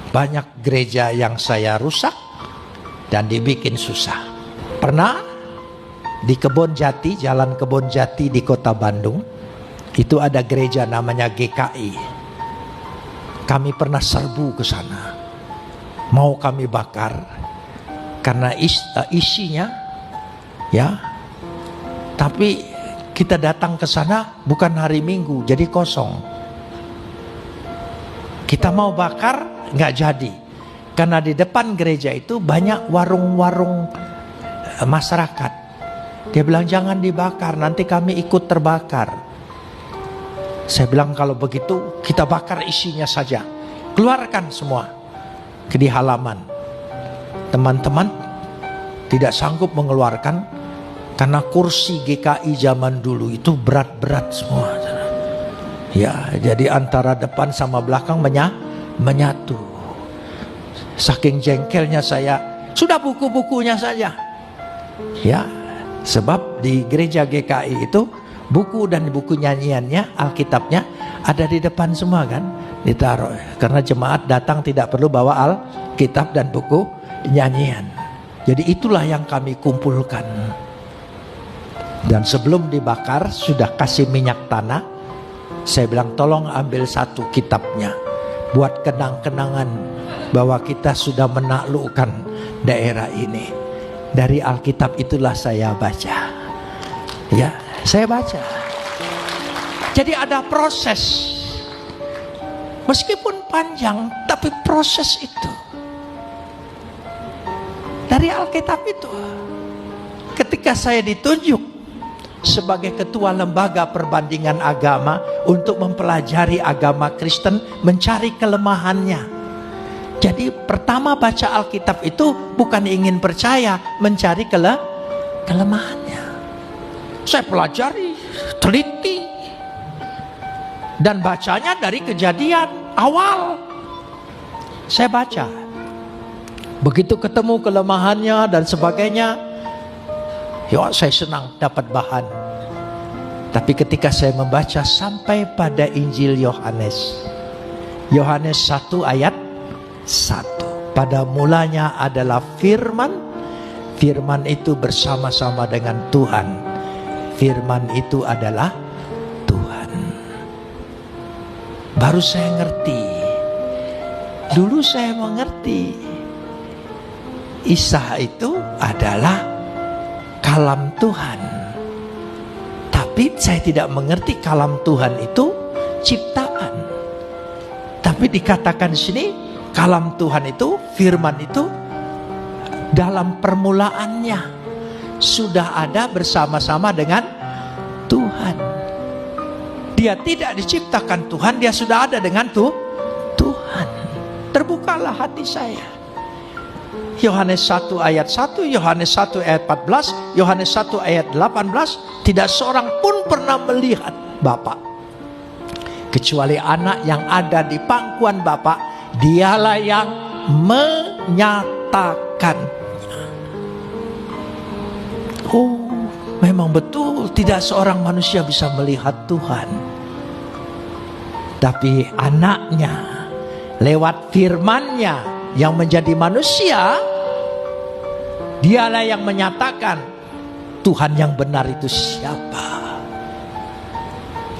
Banyak gereja yang saya rusak dan dibikin susah. Pernah di Kebon Jati, Jalan Kebon Jati di kota Bandung, itu ada gereja namanya GKI. Kami pernah serbu ke sana, mau kami bakar karena isinya ya. Tapi kita datang ke sana bukan hari Minggu, jadi kosong. Kita mau bakar nggak jadi, karena di depan gereja itu banyak warung-warung masyarakat. Dia bilang jangan dibakar, nanti kami ikut terbakar. Saya bilang kalau begitu kita bakar isinya saja, keluarkan semua ke di halaman. Teman-teman tidak sanggup mengeluarkan karena kursi GKI zaman dulu itu berat-berat semua. Ya, jadi antara depan sama belakang menyatu. Saking jengkelnya saya, sudah buku-bukunya saja. Ya, sebab di gereja GKI itu buku dan buku nyanyiannya, Alkitabnya ada di depan semua kan, ditaruh. Karena jemaat datang tidak perlu bawa Alkitab dan buku nyanyian. Jadi itulah yang kami kumpulkan. Dan sebelum dibakar sudah kasih minyak tanah. Saya bilang tolong ambil satu kitabnya, buat kenang-kenangan bahwa kita sudah menaklukkan daerah ini. Dari Alkitab itulah saya baca. Ya, saya baca. Jadi ada proses. Meskipun panjang, tapi proses itu. Dari Alkitab itu. Ketika saya ditunjuk sebagai ketua lembaga perbandingan agama untuk mempelajari agama Kristen, mencari kelemahannya. Jadi pertama baca Alkitab itu bukan ingin percaya, mencari kelemahannya. Saya pelajari, teliti, dan bacanya dari Kejadian awal. Saya baca. Begitu ketemu kelemahannya dan sebagainya, ya saya senang dapat bahan. Tapi ketika saya membaca sampai pada Injil Yohanes 1 ayat 1, pada mulanya adalah firman, firman itu bersama-sama dengan Tuhan, firman itu adalah Tuhan. Baru saya ngerti. Dulu saya mengerti Isa itu adalah kalam Tuhan. Tapi saya tidak mengerti kalam Tuhan itu ciptaan. Tapi dikatakan di sini kalam Tuhan itu, firman itu dalam permulaannya sudah ada bersama-sama dengan Tuhan. Dia tidak diciptakan Tuhan, dia sudah ada dengan Tuhan. Terbukalah hati saya. Yohanes 1 ayat 1, Yohanes 1 ayat 14, Yohanes 1 ayat 18. Tidak seorang pun pernah melihat Bapa kecuali anak yang ada di pangkuan Bapa. Dialah yang menyatakannya. Oh, memang betul tidak seorang manusia bisa melihat Tuhan. Tapi anaknya lewat firman-Nya yang menjadi manusia, dialah yang menyatakan Tuhan yang benar itu siapa.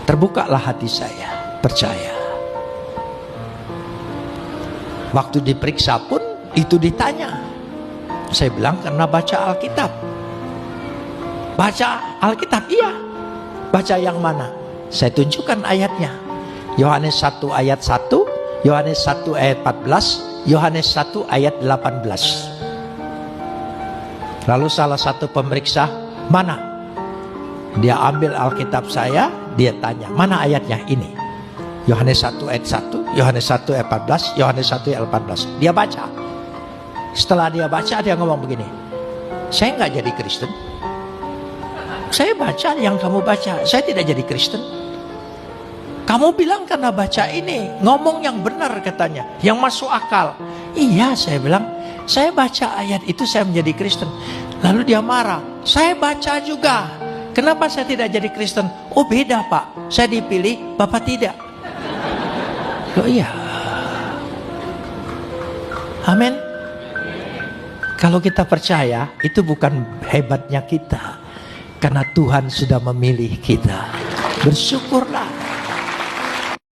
Terbukalah hati saya, percaya. Waktu diperiksa pun itu ditanya. Saya bilang karena baca Alkitab. Baca Alkitab, iya. Baca yang mana? Saya tunjukkan ayatnya. Yohanes 1 ayat 1, Yohanes 1 ayat 14, Yohanes 1 ayat 18. Lalu salah satu pemeriksa, mana? Dia ambil Alkitab saya, dia tanya, mana ayatnya? Ini Yohanes 1 ayat 1, Yohanes 1 ayat 14, Yohanes 1 ayat 18. Dia baca. Setelah dia baca, dia ngomong begini, saya nggak jadi Kristen. Saya baca yang kamu baca, saya tidak jadi Kristen. Kamu bilang karena baca ini, ngomong yang benar katanya, yang masuk akal. Iya, saya bilang, saya baca ayat itu saya menjadi Kristen. Lalu dia marah, saya baca juga. Kenapa saya tidak jadi Kristen? Oh beda Pak, saya dipilih, Bapak tidak. Oh iya. Amin. Kalau kita percaya, itu bukan hebatnya kita, karena Tuhan sudah memilih kita. Bersyukurlah.